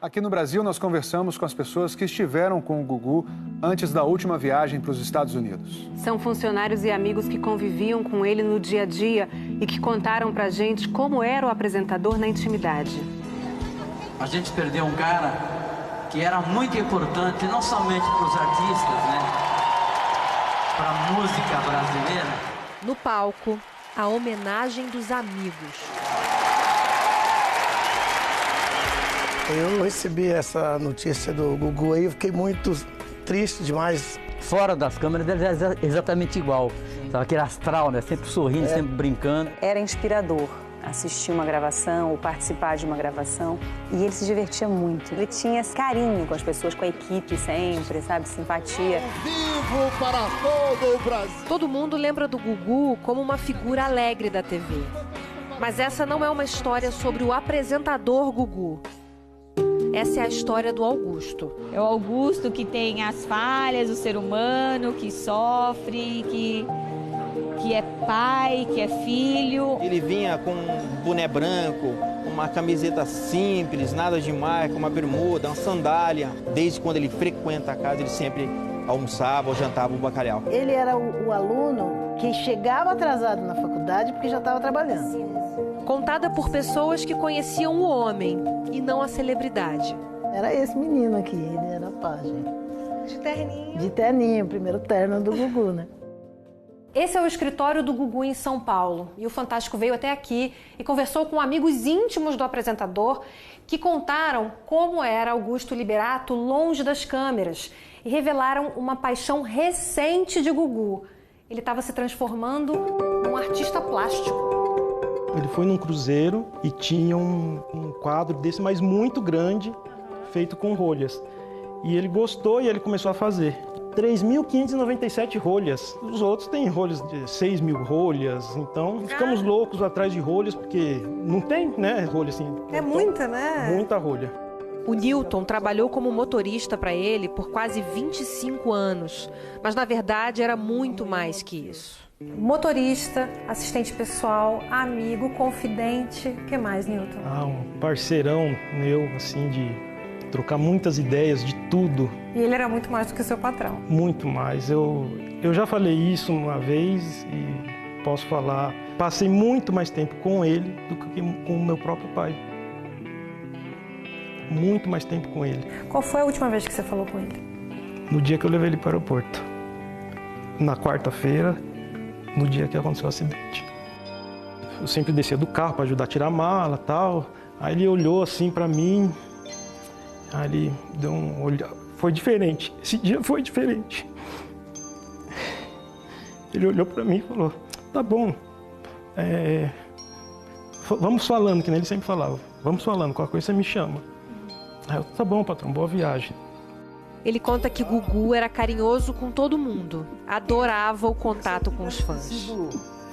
Aqui no Brasil, nós conversamos com as pessoas que estiveram com o Gugu antes da última viagem para os Estados Unidos. São funcionários e amigos que conviviam com ele no dia a dia e que contaram pra gente como era o apresentador na intimidade. A gente perdeu um cara que era muito importante, não somente para os artistas, né? Para a música brasileira. No palco, a homenagem dos amigos. Eu recebi essa notícia do Gugu aí, eu fiquei muito triste demais. Fora das câmeras ele era exatamente igual. Sabe, aquele astral, né? Sempre sorrindo, sempre brincando. Era inspirador assistir uma gravação ou participar de uma gravação. E ele se divertia muito. Ele tinha carinho com as pessoas, com a equipe sempre, sabe? Simpatia. Vivo para todo o Brasil! Todo mundo lembra do Gugu como uma figura alegre da TV. Mas essa não é uma história sobre o apresentador Gugu. Essa é a história do Augusto. É o Augusto que tem as falhas, o ser humano que sofre, que é pai, que é filho. Ele vinha com um boné branco, uma camiseta simples, nada demais, com uma bermuda, uma sandália. Desde quando ele frequenta a casa, ele sempre almoçava ou jantava um bacalhau. Ele era o aluno que chegava atrasado na faculdade porque já estava trabalhando. Contada por pessoas que conheciam o homem e não a celebridade. Era esse menino aqui, ele era pajem. De terninho. De terninho, o primeiro terno do Gugu, né? Esse é o escritório do Gugu em São Paulo. E o Fantástico veio até aqui e conversou com amigos íntimos do apresentador que contaram como era Augusto Liberato longe das câmeras e revelaram uma paixão recente de Gugu. Ele estava se transformando num artista plástico. Ele foi num cruzeiro e tinha um quadro desse, mas muito grande, feito com rolhas. E ele gostou e ele começou a fazer. 3.597 rolhas. Os outros têm rolhas de 6.000 rolhas, então ficamos loucos atrás de rolhas, porque não tem, né, rolha assim. É muita, né? Muita rolha. O Newton trabalhou como motorista para ele por quase 25 anos, mas na verdade era muito mais que isso. Motorista, assistente pessoal, amigo, confidente. O que mais, Newton? Um parceirão meu, assim, de trocar muitas ideias de tudo. E ele era muito mais do que o seu patrão. Muito mais. Eu já falei isso uma vez e posso falar. Passei muito mais tempo com ele do que com o meu próprio pai. Muito mais tempo com ele. Qual foi a última vez que você falou com ele? No dia que eu levei ele para o aeroporto. Na quarta-feira, no dia que aconteceu o acidente. Eu sempre descia do carro para ajudar a tirar a mala e tal. Aí ele olhou assim para mim. Aí ele deu um olhar. Foi diferente. Esse dia foi diferente. Ele olhou para mim e falou: tá bom. Vamos falando, que nem ele sempre falava. Vamos falando, qualquer coisa você me chama. Aí eu: tá bom, patrão, boa viagem. Ele conta que Gugu era carinhoso com todo mundo, adorava o contato com os fãs.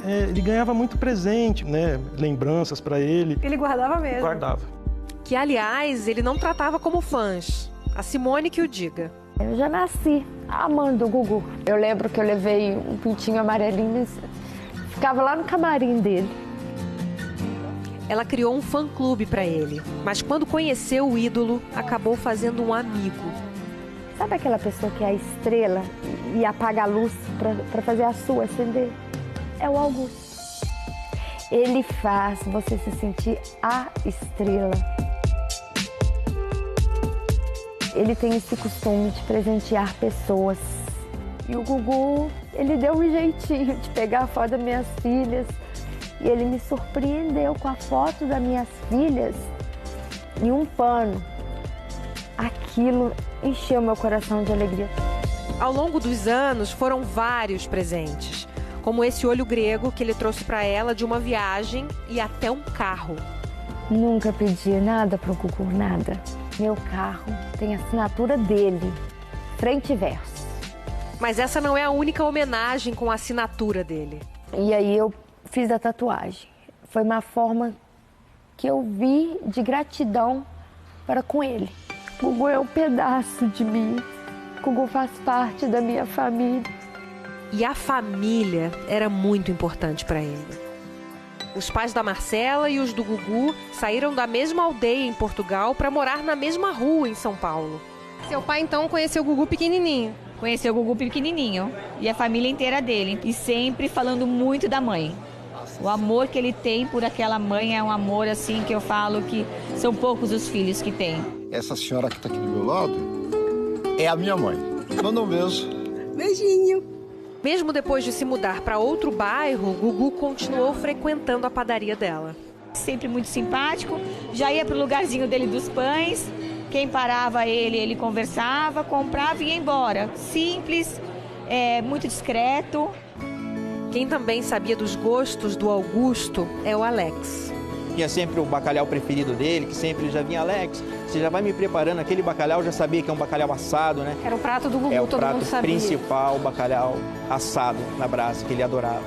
Ele ganhava muito presente, né? Lembranças para ele. Ele guardava mesmo. Guardava. Que, aliás, ele não tratava como fãs. A Simone que o diga. Eu já nasci amando o Gugu. Eu lembro que eu levei um pintinho amarelinho e ficava lá no camarim dele. Ela criou um fã-clube para ele, mas quando conheceu o ídolo, acabou fazendo um amigo. Sabe aquela pessoa que é a estrela e apaga a luz para fazer a sua acender? É o Augusto. Ele faz você se sentir a estrela. Ele tem esse costume de presentear pessoas. E o Gugu, ele deu um jeitinho de pegar a foto das minhas filhas. E ele me surpreendeu com a foto das minhas filhas e um pano. Aquilo encheu meu coração de alegria. Ao longo dos anos, foram vários presentes, como esse olho grego que ele trouxe para ela de uma viagem e até um carro. Nunca pedi nada pro Gugu, nada. Meu carro tem a assinatura dele, frente e verso. Mas essa não é a única homenagem com a assinatura dele. E aí eu fiz a tatuagem. Foi uma forma que eu vi de gratidão para com ele. Gugu é um pedaço de mim. Gugu faz parte da minha família. E a família era muito importante para ele. Os pais da Marcela e os do Gugu saíram da mesma aldeia em Portugal para morar na mesma rua em São Paulo. Seu pai, então, conheceu o Gugu pequenininho? Conheceu o Gugu pequenininho e a família inteira dele. E sempre falando muito da mãe. O amor que ele tem por aquela mãe é um amor assim que eu falo que são poucos os filhos que tem. Essa senhora que está aqui do meu lado é a minha mãe. Manda um beijo. Beijinho. Mesmo depois de se mudar para outro bairro, Gugu continuou frequentando a padaria dela. Sempre muito simpático, já ia pro lugarzinho dele dos pães. Quem parava ele conversava, comprava e ia embora. Simples, muito discreto. Quem também sabia dos gostos do Augusto é o Alex. Tinha sempre o bacalhau preferido dele, que sempre já vinha, Alex, você já vai me preparando aquele bacalhau, já sabia que é um bacalhau assado, né? Era o prato do Gugu, todo mundo sabia. É o prato principal, o bacalhau assado na brasa, que ele adorava.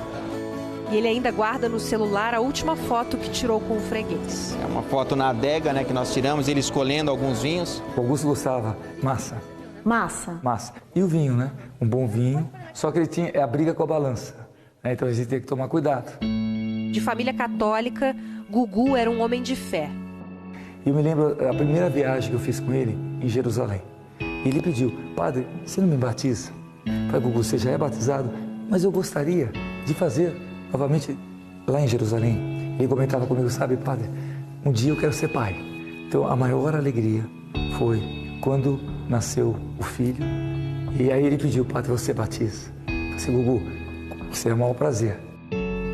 E ele ainda guarda no celular a última foto que tirou com o freguês. É uma foto na adega, né, que nós tiramos, ele escolhendo alguns vinhos. O Augusto gostava massa. Massa. Massa. E o vinho, né? Um bom vinho, só que ele tinha a briga com a balança. Então a gente tem que tomar cuidado. De família católica, Gugu era um homem de fé. Eu me lembro a primeira viagem que eu fiz com ele em Jerusalém. Ele pediu, padre, você não me batiza? Eu falei, Gugu, você já é batizado, mas eu gostaria de fazer novamente lá em Jerusalém. Ele comentava comigo, sabe, padre, um dia eu quero ser pai. Então a maior alegria foi quando nasceu o filho. E aí ele pediu, padre, você batiza? Eu falei assim, Gugu, você é o maior prazer.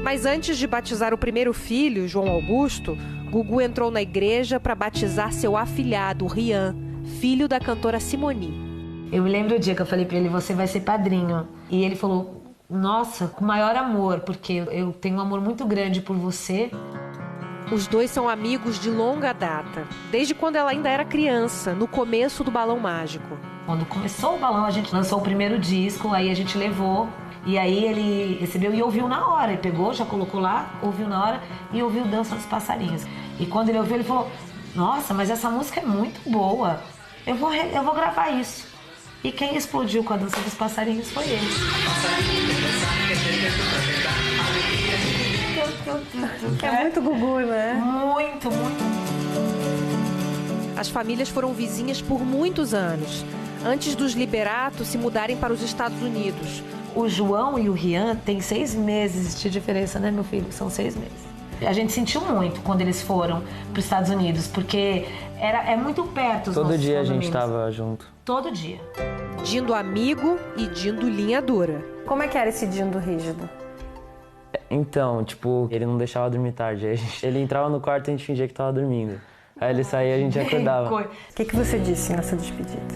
Mas antes de batizar o primeiro filho, João Augusto, Gugu entrou na igreja para batizar seu afilhado, Rian, filho da cantora Simone. Eu me lembro o dia que eu falei para ele, você vai ser padrinho. E ele falou, nossa, com maior amor, porque eu tenho um amor muito grande por você. Os dois são amigos de longa data, desde quando ela ainda era criança, no começo do Balão Mágico. Quando começou o Balão, a gente lançou o primeiro disco, aí a gente levou. E aí ele recebeu e ouviu na hora. Ele pegou, já colocou lá, ouviu na hora e ouviu Dança dos Passarinhos. E quando ele ouviu, ele falou, nossa, mas essa música é muito boa. Eu vou gravar isso. E quem explodiu com a Dança dos Passarinhos foi ele. É muito Gugu, né? Muito, muito. As famílias foram vizinhas por muitos anos, antes dos Liberato se mudarem para os Estados Unidos. O João e o Rian têm 6 meses de diferença, né, meu filho? São 6 meses. A gente sentiu muito quando eles foram para os Estados Unidos, porque é muito perto os Todo dia a condomínios. gente estava junto. Todo dia. Dindo amigo e Dindo linha dura. Como é que era esse Dindo rígido? Então, tipo, ele não deixava dormir tarde. Ele entrava no quarto e a gente fingia que tava dormindo. Aí ele saía e a gente acordava. O que você disse nessa despedida?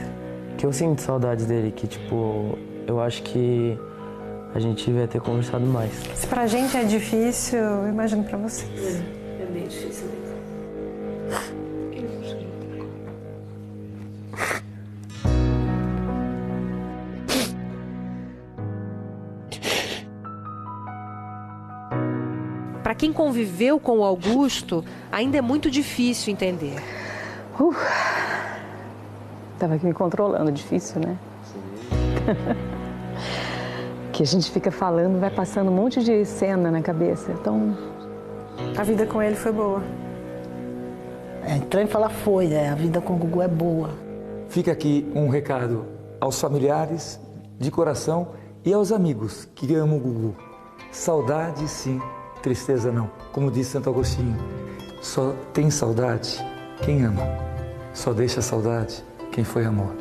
Que eu sinto saudades dele, que tipo, eu acho que a gente devia ter conversado mais. Se pra gente é difícil, eu imagino pra vocês. É bem difícil mesmo. Para quem conviveu com o Augusto, ainda é muito difícil entender. Tava aqui me controlando, difícil, né? Que a gente fica falando, vai passando um monte de cena na cabeça, então... A vida com ele foi boa. É estranho falar foi, né? A vida com o Gugu é boa. Fica aqui um recado aos familiares, de coração, e aos amigos que amam o Gugu. Saudade, sim, tristeza não. Como disse Santo Agostinho, só tem saudade quem ama. Só deixa saudade quem foi amor.